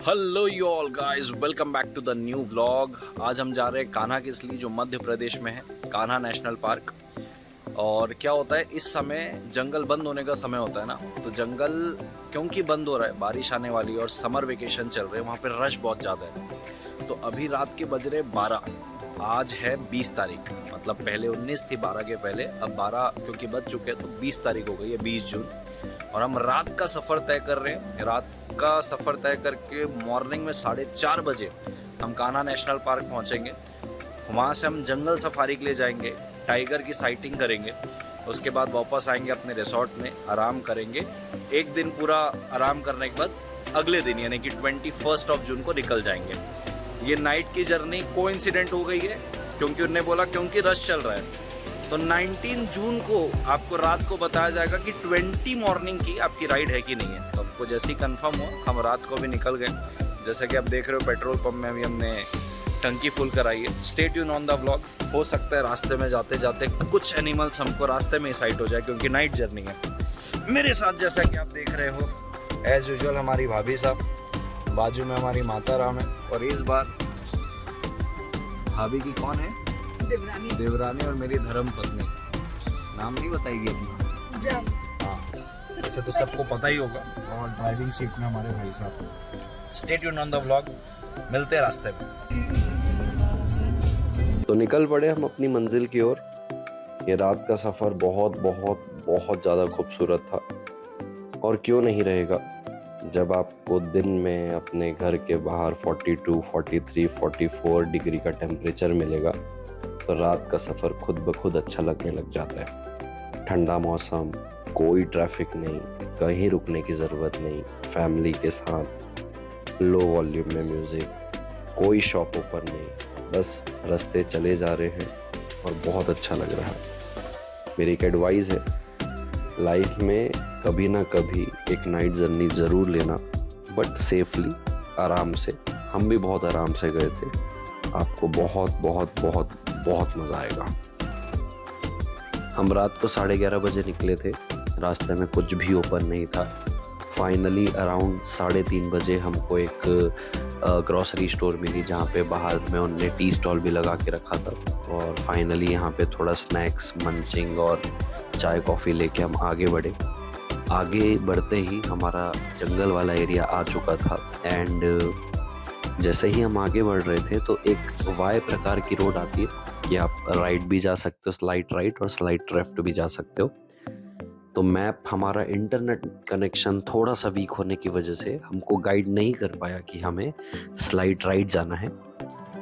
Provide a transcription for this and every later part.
Hello you all guys, welcome back to the new vlog. आज हम जा रहे हैं कान्हा किसली, जो मध्य प्रदेश में है, कान्हा नेशनल पार्क। और क्या होता है, इस समय जंगल बंद होने का समय होता है ना, तो जंगल क्योंकि बंद हो रहा है, बारिश आने वाली है और समर वेकेशन चल रहे हैं, वहाँ पे रश बहुत ज़्यादा है। तो अभी रात के बज रहे 12, आज है 20 तारीख, मतलब पहले 19 थी 12 के पहले, अब 12 क्योंकि बज चुके हैं तो 20 तारीख हो गई है, 20 जून। और हम रात का सफ़र तय कर रहे हैं। रात का सफ़र तय करके मॉर्निंग में 4:30 बजे हम कान्हा नेशनल पार्क पहुंचेंगे। वहाँ से हम जंगल सफारी के लिए जाएंगे, टाइगर की साइटिंग करेंगे। उसके बाद वापस आएंगे अपने रिसोर्ट में, आराम करेंगे। एक दिन पूरा आराम करने के बाद अगले दिन यानी कि 21 जून को निकल जाएंगे। ये नाइट की जर्नी कोइंसिडेंट हो गई है क्योंकि उन्होंने बोला क्योंकि रश चल रहा है। तो 19 जून को आपको रात को बताया जाएगा कि 20 मॉर्निंग की आपकी राइड है कि नहीं है। तो आपको जैसे ही कंफर्म हो, हम रात को भी निकल गए। जैसे कि आप देख रहे हो, पेट्रोल पंप में भी हमने टंकी फुल कराई है। Stay tune on the vlog. हो सकता है रास्ते में जाते जाते कुछ एनिमल्स हमको रास्ते में ही साइट हो जाए क्योंकि नाइट जर्नी है। मेरे साथ जैसा कि आप देख रहे हो, एज यूजुअल हमारी भाभी साहब, बाजू में हमारी माता राम है। और इस बार भाभी की कौन है? देवरानी और मेरी धर्म पत्नी। नाम नहीं बताएगी अपना? हाँ, ऐसे तो सबको पता ही होगा। और ड्राइविंग सीट में हमारे भाई साहब। Stay tune on the vlog, मिलते हैं रास्ते में। तो निकल पड़े हम अपनी मंजिल की ओर। ये रात का सफ़र बहुत बहुत बहुत ज़्यादा खूबसूरत था, और क्यों नहीं रहेगा जब आपको दिन में अपने घर के बाहर 42, 43, 44 डिग्री का टेम्परेचर मिलेगा, तो रात का सफ़र खुद ब खुद अच्छा लगने लग जाता है। ठंडा मौसम, कोई ट्रैफिक नहीं, कहीं रुकने की ज़रूरत नहीं, फैमिली के साथ, लो वॉल्यूम में म्यूज़िक, कोई शॉप ओपन नहीं, बस रास्ते चले जा रहे हैं और बहुत अच्छा लग रहा है। मेरी एक एडवाइस है, लाइफ में कभी ना कभी एक नाइट जर्नी ज़रूर लेना, बट सेफली, आराम से। हम भी बहुत आराम से गए थे। आपको बहुत बहुत बहुत बहुत मज़ा आएगा। हम रात को 11:30 बजे निकले थे। रास्ते में कुछ भी ओपन नहीं था। फाइनली अराउंड 3:30 बजे हमको एक ग्रॉसरी स्टोर मिली, जहाँ पे बाहर में उनने टी स्टॉल भी लगा के रखा था। और फाइनली यहाँ पे थोड़ा स्नैक्स, मंचिंग और चाय कॉफ़ी लेके हम आगे बढ़े। आगे बढ़ते ही हमारा जंगल वाला एरिया आ चुका था। एंड जैसे ही हम आगे बढ़ रहे थे तो एक वाई प्रकार की रोड आती है कि आप राइट भी जा सकते हो, स्लाइड राइट, और स्लाइड लेफ्ट भी जा सकते हो। तो मैप, हमारा इंटरनेट कनेक्शन थोड़ा सा वीक होने की वजह से हमको गाइड नहीं कर पाया कि हमें स्लाइड राइट जाना है।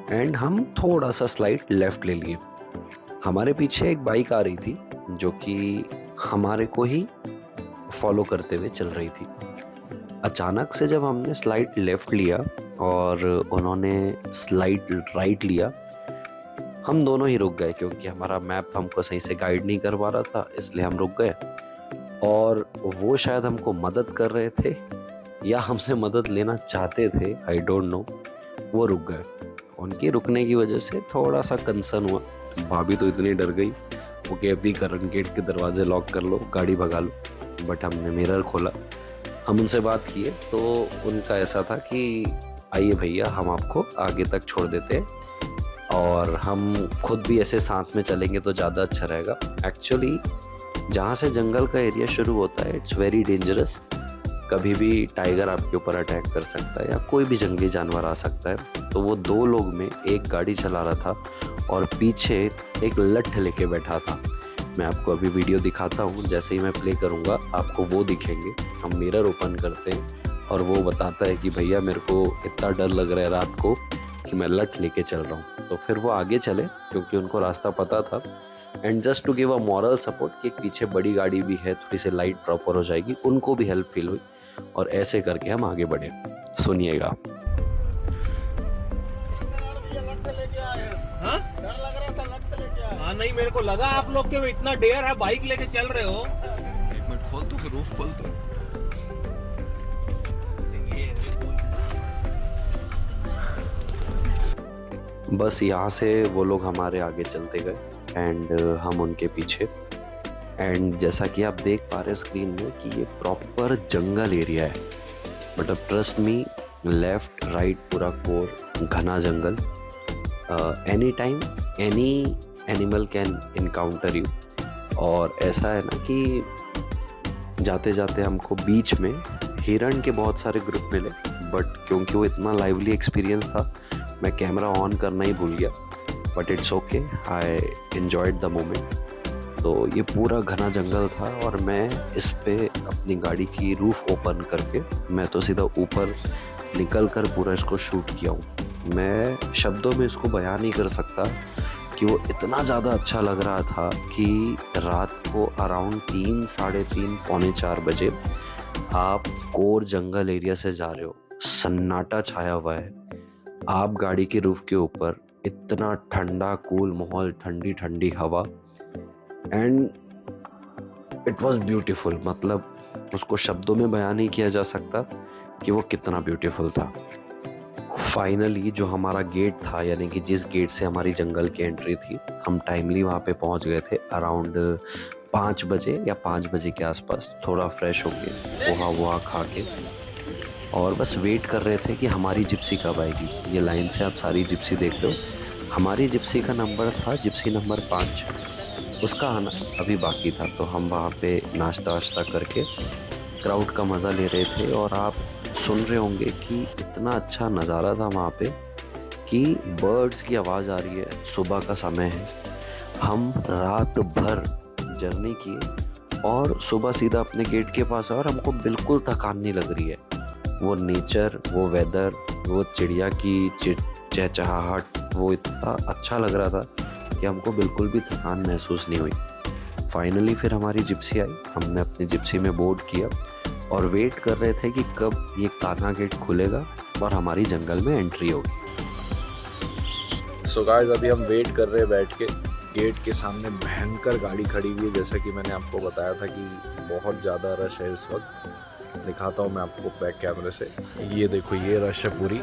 एंड हम थोड़ा सा स्लाइड लेफ्ट ले लिए। हमारे पीछे एक बाइक आ रही थी जो कि हमारे को ही फॉलो करते हुए चल रही थी। अचानक से जब हमने स्लाइड लेफ्ट लिया और उन्होंने स्लाइड राइट लिया, हम दोनों ही रुक गए क्योंकि हमारा मैप हमको सही से गाइड नहीं कर पा रहा था, इसलिए हम रुक गए। और वो शायद हमको मदद कर रहे थे या हमसे मदद लेना चाहते थे, आई डोंट नो। वो रुक गए। उनके रुकने की वजह से थोड़ा सा कंसर्न हुआ। भाभी तो इतनी डर गई, वो कहती करंट गेट के दरवाजे लॉक कर लो, गाड़ी भगा लो। बट हमने मिरर खोला, हम उनसे बात किए तो उनका ऐसा था कि आइए भैया, हम आपको आगे तक छोड़ देते हैं और हम खुद भी ऐसे साथ में चलेंगे तो ज़्यादा अच्छा रहेगा। एक्चुअली जहाँ से जंगल का एरिया शुरू होता है, इट्स वेरी डेंजरस। कभी भी टाइगर आपके ऊपर अटैक कर सकता है या कोई भी जंगली जानवर आ सकता है। तो वो 2 लोग में एक गाड़ी चला रहा था और पीछे एक लठ लेके बैठा था। मैं आपको अभी वीडियो दिखाता हूँ, जैसे ही मैं प्ले करूँगा आपको वो दिखेंगे। हम मिरर ओपन करते हैं और वो बताता है कि भैया मेरे को इतना डर लग रहा है रात को कि मैं लठ लेके चल रहा हूँ। तो फिर वो आगे चले क्योंकि उनको रास्ता पता था। And just to give a moral support कि एक पीछे बड़ी गाड़ी भी है, थोड़ी सी लाइट प्रॉपर हो जाएगी, उनको भी हेल्प फील हुई और ऐसे करके हम आगे बढ़े। सुनिएगा। हाँ नहीं, मेरे को लगा आप लोग के में इतना डेयर है, बाइक लेके चल रहे हो। एक मिनट खोल तो, रूफ खोल तो। बस यहाँ से वो लोग हमारे आगे चलते गए एंड हम उनके पीछे। एंड जैसा कि आप देख पा रहे हैं स्क्रीन में कि ये प्रॉपर जंगल एरिया है। बट अब ट्रस्ट मी, लेफ्ट राइट पूरा कोर घना जंगल, any time any animal can encounter you. और ऐसा है ना कि जाते जाते हमको बीच में हिरण के बहुत सारे ग्रुप मिले, बट क्योंकि वो इतना लाइवली एक्सपीरियंस था मैं कैमरा ऑन करना ही भूल गया, but it's okay, I enjoyed the moment. तो ये पूरा घना जंगल था और मैं इस पे अपनी गाड़ी की रूफ ओपन करके मैं तो सीधा ऊपर निकल कर पूरा इसको शूट किया हूँ। मैं शब्दों में इसको बयान नहीं कर सकता कि वो इतना ज़्यादा अच्छा लग रहा था कि रात को अराउंड 3, साढ़े 3, पौने 4 बजे आप कोर जंगल एरिया से जा रहे हो, सन्नाटा छाया हुआ है, आप गाड़ी के रूफ के ऊपर, इतना ठंडा कूल माहौल, ठंडी ठंडी हवा, एंड इट वाज ब्यूटीफुल। मतलब उसको शब्दों में बयान नहीं किया जा सकता कि वो कितना ब्यूटीफुल था। फाइनली जो हमारा गेट था, यानी कि जिस गेट से हमारी जंगल की एंट्री थी, हम टाइमली वहाँ पे पहुँच गए थे अराउंड 5 बजे या 5 बजे के आसपास, थोड़ा फ्रेश होके पोहा वोहा खा के, और बस वेट कर रहे थे कि हमारी जिप्सी कब आएगी। ये लाइन से आप सारी जिप्सी देख रहे हो, हमारी जिप्सी का नंबर था जिप्सी नंबर 5, उसका आना अभी बाकी था। तो हम वहाँ पे नाश्ता वाश्ता करके क्राउड का मज़ा ले रहे थे, और आप सुन रहे होंगे कि इतना अच्छा नज़ारा था वहाँ पे कि बर्ड्स की आवाज़ आ रही है, सुबह का समय है, हम रात भर जर्नी किए और सुबह सीधा अपने गेट के पास आए और हमको बिल्कुल थकान नहीं लग रही है। वो नेचर, वो वेदर, वो चिड़िया की चहचहाहट, वो इतना अच्छा लग रहा था कि हमको बिल्कुल भी थकान महसूस नहीं हुई। फाइनली फिर हमारी जिप्सी आई, हमने अपनी जिप्सी में बोर्ड किया और वेट कर रहे थे कि कब ये कान्हा गेट खुलेगा और हमारी जंगल में एंट्री होगी। सो गाइस अभी हम वेट कर रहे हैं बैठ के, गेट के सामने भयंकर गाड़ी खड़ी हुई है, जैसा कि मैंने आपको बताया था कि बहुत ज़्यादा रश है इस वक्त। दिखाता हूँ मैं आपको बैक कैमरे से, ये देखो ये रश है पूरी।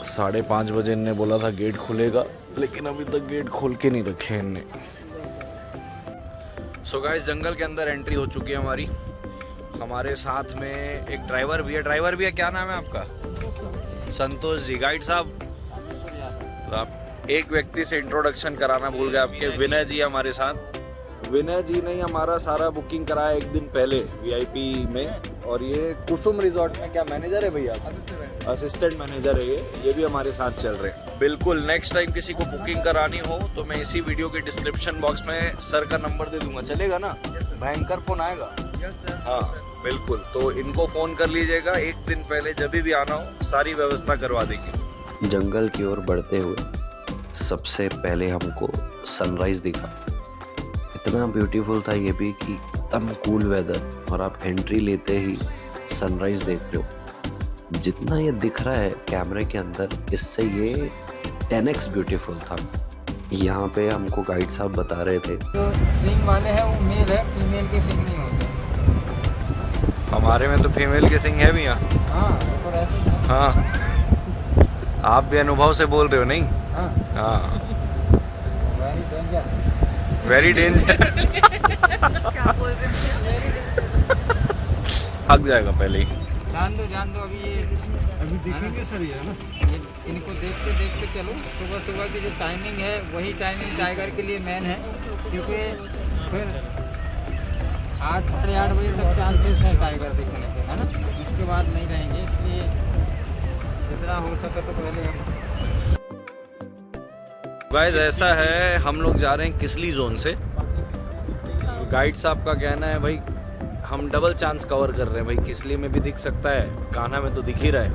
5:30 बजे इनने बोला था गेट खुलेगा, लेकिन अभी तक गेट खोल के नहीं रखे इनने। सो गाइस जंगल के अंदर एंट्री हो चुकी है हमारी। हमारे साथ में एक ड्राइवर भी है। ड्राइवर भी है, क्या नाम है आपका? संतोष जी। गाइड साहब आप एक व्यक्ति से इंट्रोडक्शन कराना भूल गए आपके, विनय जी हमारे साथ। विनय जी ने हमारा सारा बुकिंग कराया एक दिन पहले वीआईपी में, और ये कुसुम रिजॉर्ट में क्या मैनेजर है भैया? असिस्टेंट मैनेजर है ये भी हमारे साथ चल रहे हैं। बिल्कुल नेक्स्ट टाइम किसी को बुकिंग करानी हो तो मैं इसी वीडियो के डिस्क्रिप्शन बॉक्स में सर का नंबर दे दूंगा, चलेगा ना? भयंकर फोन आएगा। हाँ बिल्कुल, तो इनको फ़ोन कर लीजिएगा एक दिन पहले, जब भी आना हो सारी व्यवस्था करवा देंगे। जंगल की ओर बढ़ते हुए सबसे पहले हमको सनराइज़ दिखा। इतना ब्यूटीफुल था ये भी कि एकदम कूल वेदर, और आप एंट्री लेते ही सनराइज़ देख रहे हो। जितना ये दिख रहा है कैमरे के अंदर, इससे ये 10x ब्यूटीफुल था। यहाँ पे हमको गाइड साहब बता रहे थे जो सिंग वाले हैं वो मेल है, फीमेल के सिंग नहीं होते। हमारे में तो फीमेल के सिंग है भी यहाँ। हाँ तो रहते हैं। हाँ आप भी अनुभव से बोल रहे हो? नहीं। हाँ हाँ वेरी डेंजर। Very danger. क्या बोल रहे हैं? थक जाएगा पहले ही। जान दो अभी ये अभी देखेंगे सर ये ना, इनको देखते चलो। सुबह की जो टाइमिंग है वही टाइमिंग टाइगर के लिए मेन है, क्योंकि फिर 8, साढ़े 8 बजे तक चांसेस हैं टाइगर दिखने के, है ना? उसके बाद नहीं रहेंगे, इसलिए जितना हो सके तो पहले हम। गाइस ऐसा है, हम लोग जा रहे हैं किसली जोन से। गाइड साहब का कहना है भाई हम डबल चांस कवर कर रहे हैं भाई, किसली में भी दिख सकता है, कान्हा में तो दिख ही रहा है।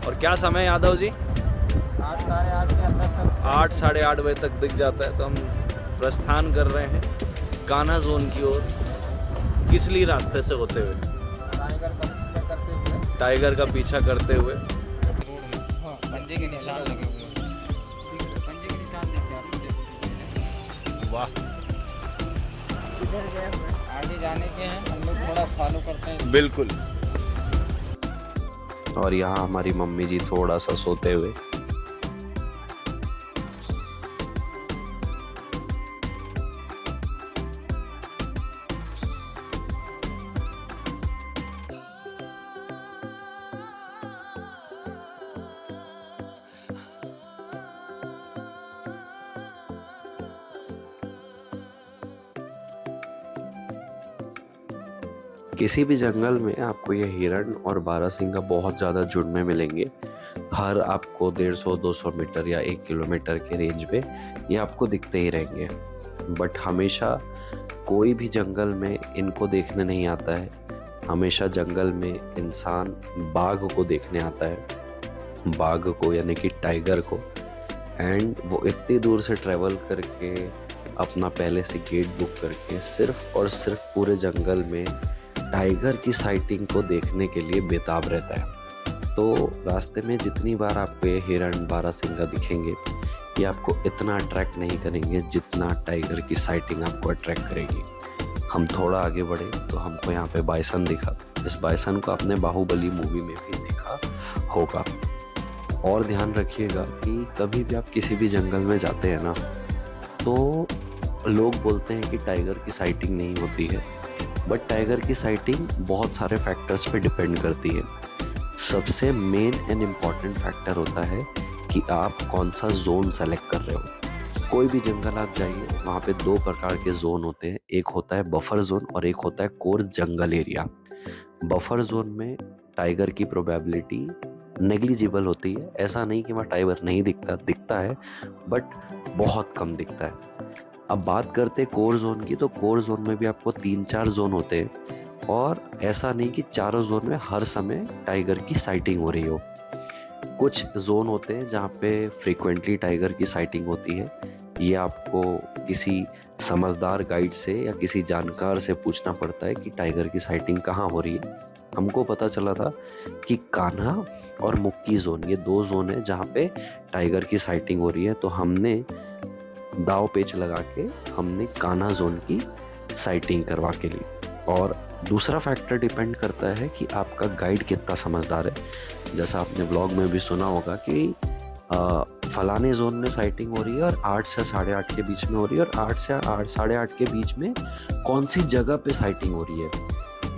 और क्या समय है यादव जी? 8, साढ़े 8 के अंदर तक 8, साढ़े 8 बजे तक दिख जाता है। तो हम प्रस्थान कर रहे हैं कान्हा जोन की ओर, किसली रास्ते से होते हुए, टाइगर का पीछा करते हुए। पंजे के निशान लगे हुए हैं, पंजे के निशान देखिए। वाह इधर गया हुआ है। आगे जाने के हैं, हम लोग थोड़ा फॉलो करते हैं। बिल्कुल। और यहाँ हमारी मम्मी जी थोड़ा सा सोते हुए। किसी भी जंगल में आपको ये हिरण और बारहसिंगा बहुत ज़्यादा झुंड में मिलेंगे। हर आपको 150-200 मीटर या 1 किलोमीटर के रेंज में ये आपको दिखते ही रहेंगे। बट हमेशा कोई भी जंगल में इनको देखने नहीं आता है। हमेशा जंगल में इंसान बाघ को देखने आता है, बाघ को यानी कि टाइगर को। एंड वो इतनी दूर से ट्रैवल करके अपना पहले से गेट बुक करके सिर्फ और सिर्फ पूरे जंगल में टाइगर की साइटिंग को देखने के लिए बेताब रहता है। तो रास्ते में जितनी बार आपको ये हिरण बारहसिंगा दिखेंगे, ये आपको इतना अट्रैक्ट नहीं करेंगे जितना टाइगर की साइटिंग आपको अट्रैक्ट करेगी। हम थोड़ा आगे बढ़े तो हमको यहाँ पे बाइसन दिखा। इस बाइसन को आपने बाहुबली मूवी में भी देखा होगा। और ध्यान रखिएगा कि कभी भी आप किसी भी जंगल में जाते हैं ना, तो लोग बोलते हैं कि टाइगर की साइटिंग नहीं होती है, बट टाइगर की साइटिंग बहुत सारे फैक्टर्स पे डिपेंड करती है। सबसे मेन एंड इम्पॉर्टेंट फैक्टर होता है कि आप कौन सा जोन सेलेक्ट कर रहे हो। कोई भी जंगल आप जाइए, वहाँ पे 2 प्रकार के जोन होते हैं। एक होता है बफर जोन और एक होता है कोर जंगल एरिया। बफर जोन में टाइगर की प्रोबेबिलिटी नेग्लिजिबल होती है। ऐसा नहीं कि वहाँ टाइगर नहीं दिखता है, बट बहुत कम दिखता है। अब बात करते हैं कोर जोन की, तो कोर जोन में भी आपको 3-4 जोन होते हैं और ऐसा नहीं कि चारों जोन में हर समय टाइगर की साइटिंग हो रही हो। कुछ जोन होते हैं जहाँ पे फ्रीक्वेंटली टाइगर की साइटिंग होती है। ये आपको किसी समझदार गाइड से या किसी जानकार से पूछना पड़ता है कि टाइगर की साइटिंग कहाँ हो रही है। हमको पता चला था कि कान्हा और मुक्की जोन, ये 2 जोन है जहाँ पे टाइगर की साइटिंग हो रही है। तो हमने दाव पेच लगा के हमने कान्हा जोन की साइटिंग करवा के ली। और दूसरा फैक्टर डिपेंड करता है कि आपका गाइड कितना समझदार है। जैसा आपने व्लॉग में भी सुना होगा कि फलाने जोन में साइटिंग हो रही है और 8 से 8:30 के बीच में हो रही है, और 8 से 8:30 के बीच में कौन सी जगह पे साइटिंग हो रही है,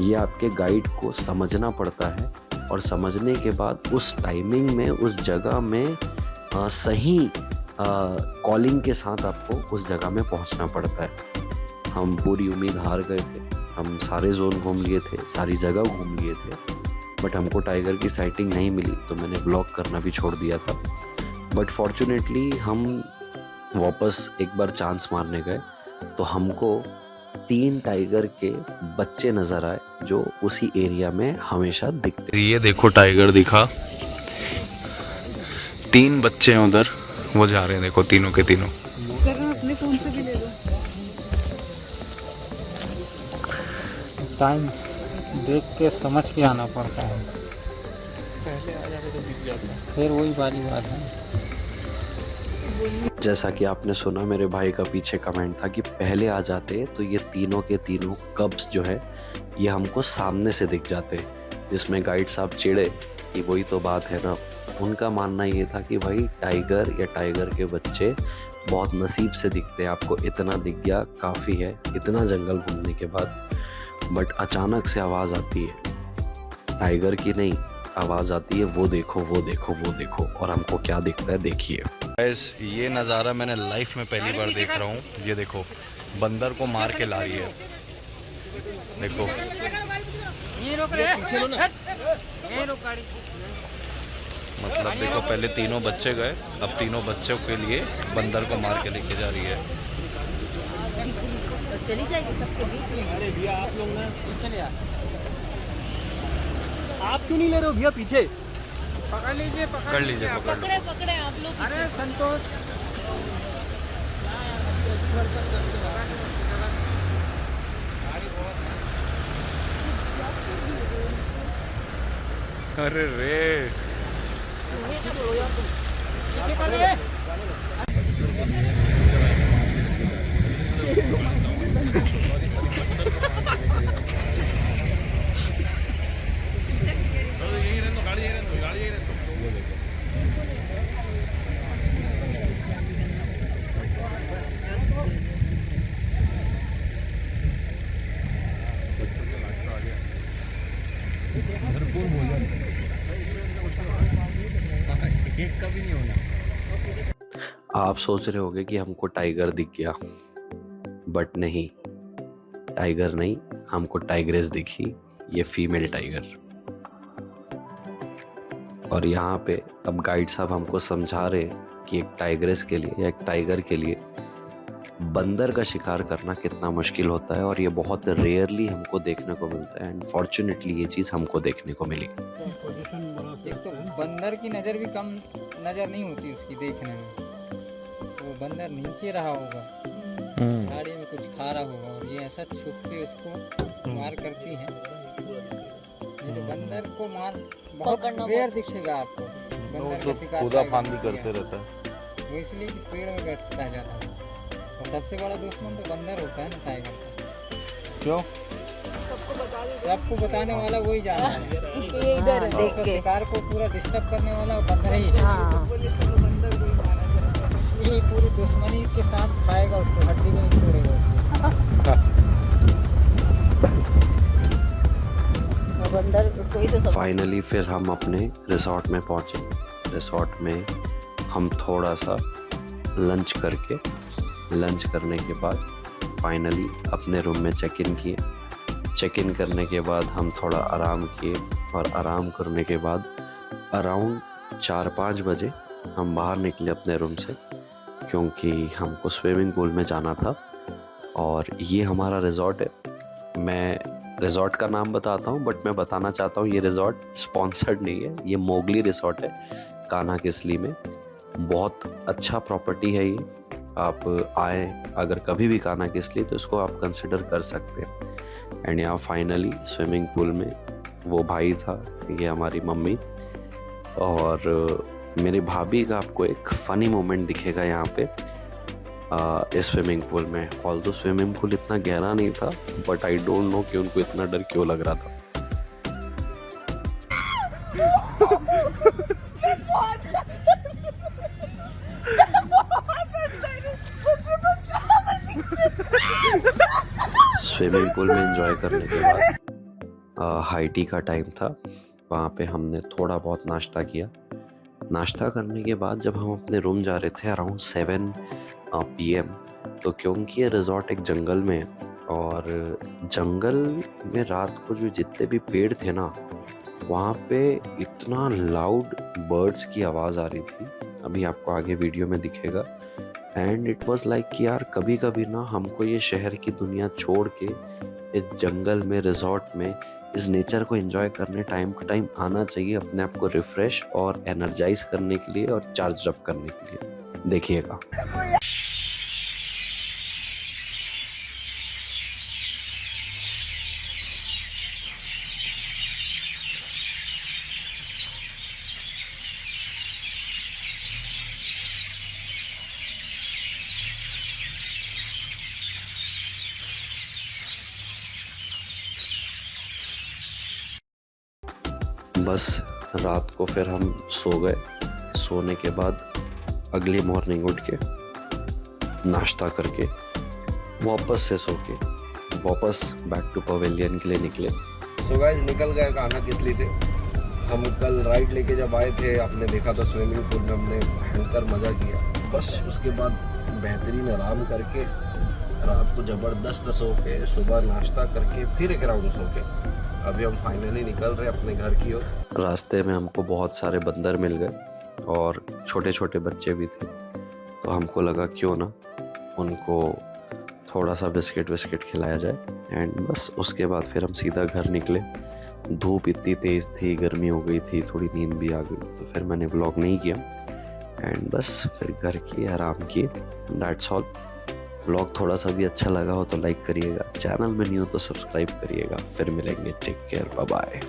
ये आपके गाइड को समझना पड़ता है। और समझने के बाद उस टाइमिंग में उस जगह में सही कॉलिंग के साथ आपको उस जगह में पहुंचना पड़ता है। हम पूरी उम्मीद हार गए थे। हम सारे जोन घूम लिए थे, सारी जगह घूम लिए थे, बट हमको टाइगर की साइटिंग नहीं मिली। तो मैंने ब्लॉग करना भी छोड़ दिया था। बट फॉर्चुनेटली हम वापस एक बार चांस मारने गए तो हमको 3 टाइगर के बच्चे नज़र आए जो उसी एरिया में हमेशा दिखते। ये देखो टाइगर दिखा, 3 बच्चे हैं उधर, वो जा रहे हैं, देखो तीनों के तीनों। अपने फोन से भी ले लो। टाइम देख के समझ के आना पड़ता है, पहले आ जाते तो दिख जाता। फिर वही वाली बात है। जैसा कि आपने सुना, मेरे भाई का पीछे कमेंट था कि पहले आ जाते तो ये तीनों के तीनों कब्स जो है ये हमको सामने से दिख जाते, जिसमें गाइड साहब चिढ़े कि वही तो बात है ना। उनका मानना ये था कि भाई टाइगर या टाइगर के बच्चे बहुत नसीब से दिखते हैं, आपको इतना दिख गया काफ़ी है, इतना जंगल घूमने के बाद। बट अचानक से आवाज़ आती है, टाइगर की नहीं, आवाज़ आती है वो देखो वो देखो वो देखो। और हमको क्या दिखता है देखिए। ये नज़ारा मैंने लाइफ में पहली बार देख रहा हूँ। ये देखो बंदर को मार के ला रही है, देखो। मतलब देखो, पहले तीनों बच्चे गए, अब तीनों बच्चों के लिए बंदर को मार के लेके जा रही है। तो चली जाएगी सबके बीच में। अरे भैया आप लोग ना पीछे यार, आप क्यों नहीं ले रहे हो भैया पीछे? पकड़ लीजिए, पकड़ लीजिए, पकड़ लो। पकड़े पकड़े आप लोग अरे संतोष, अरे रे, आप सोच रहे होंगे कि हमको टाइगर दिख गया, बट नहीं, टाइगर नहीं, हमको टाइग्रेस दिखी। ये फीमेल टाइगर। और यहाँ पे अब गाइड साहब हमको समझा रहे कि एक टाइग्रेस के लिए या एक टाइगर के लिए बंदर का शिकार करना कितना मुश्किल होता है, और ये बहुत रेयरली हमको देखने को मिलता है। एंड फॉर्चुनेटली ये चीज़ हमको देखने को मिली। एक तो बंदर की नज़र भी कम नज़र नहीं होती उसकी देखने में, वो बंदर नीचे रहा होगा, झाड़ी में कुछ खा रहा होगा, और ये ऐसा छुप के उसको मार करती है। ये तो बंदर को मार बहुत रेयर दिखेगा आपको, बंदर का शिकार पूरा फांदी करते रहता है। वो इसलिए कि पेड़ में बैठता है ज़्यादा, और सबसे बड़ा दुश्मन तो बंदर होता है ना टाइगर का। क्यों? सबको बताने वाला वही जानता है, ये इधर है, देख उसको के। शिकार को पूरा डिस्टर्ब करने वाला बंदर ही है। हाँ। ये पूरी दुश्मनी के साथ खाएगा उसको, हड्डी में नहीं छोड़ेगा उसको। और बंदर कोई तो सब फाइनली फिर हम अपने रिसोर्ट में पहुंचे। रिसोर्ट में हम थोड़ा सा लंच करने के बाद फाइनली अपने रूम में चेक इन किए। चेक इन करने के बाद हम थोड़ा आराम किए, और आराम करने के बाद अराउंड 4-5 बजे हम बाहर निकले अपने रूम से, क्योंकि हमको स्विमिंग पूल में जाना था। और ये हमारा रिज़ॉर्ट है। मैं रिज़ॉर्ट का नाम बताता हूँ, बट मैं बताना चाहता हूँ ये रिज़ॉर्ट स्पॉन्सर्ड नहीं है। ये मोगली रिज़ॉर्ट है कान्हा किसली में। बहुत अच्छा प्रॉपर्टी है ये। आप आए अगर कभी भी कान्हा किसली तो इसको आप कंसिडर कर सकते हैं। एंड यहाँ फाइनली स्विमिंग पूल में वो भाई था, ये हमारी मम्मी, और मेरी भाभी का आपको एक फ़नी मोमेंट दिखेगा यहाँ पे इस स्विमिंग पूल में। ऑल्दो स्विमिंग पूल इतना गहरा नहीं था, बट आई डोंट नो कि उनको इतना डर क्यों लग रहा था। स्विमिंग पूल में एंजॉय करने के बाद हाई टी का टाइम था। वहाँ पे हमने थोड़ा बहुत नाश्ता किया। नाश्ता करने के बाद जब हम अपने रूम जा रहे थे अराउंड 7 PM, तो क्योंकि ये रिज़ॉर्ट एक जंगल में है, और जंगल में रात को जो जितने भी पेड़ थे ना, वहाँ पे इतना लाउड बर्ड्स की आवाज़ आ रही थी, अभी आपको आगे वीडियो में दिखेगा। एंड इट वाज लाइक कि यार कभी कभी ना हमको ये शहर की दुनिया छोड़ के इस जंगल में, रिजॉर्ट में, इस नेचर को एंजॉय करने टाइम टू टाइम आना चाहिए, अपने आप को रिफ्रेश और एनर्जाइज करने के लिए और चार्ज अप करने के लिए। देखिएगा। बस रात को फिर हम सो गए। सोने के बाद अगली मॉर्निंग उठ के नाश्ता करके वापस से सो के वापस बैक टू पवेलियन के लिए निकले। सो गाइस निकल गए कान्हा किसली से। हम कल राइड लेके जब आए थे, आपने देखा था स्विमिंग पूल में हमने भयंकर मज़ा किया। बस उसके बाद बेहतरीन आराम करके रात को ज़बरदस्त सो के सुबह नाश्ता करके फिर एक राउंड सो के अभी हम फाइनली निकल रहे अपने घर की ओर। रास्ते में हमको बहुत सारे बंदर मिल गए और छोटे छोटे बच्चे भी थे, तो हमको लगा क्यों ना उनको थोड़ा सा बिस्किट खिलाया जाए। एंड बस उसके बाद फिर हम सीधा घर निकले। धूप इतनी तेज़ थी, गर्मी हो गई थी, थोड़ी नींद भी आ गई, तो फिर मैंने व्लॉग नहीं किया। एंड बस फिर घर किए, आराम किए, दैट्स ऑल। व्लॉग थोड़ा सा भी अच्छा लगा हो तो लाइक करिएगा, चैनल में न्यू हो तो सब्सक्राइब करिएगा। फिर मिलेंगे, टेक केयर, बाय बाय।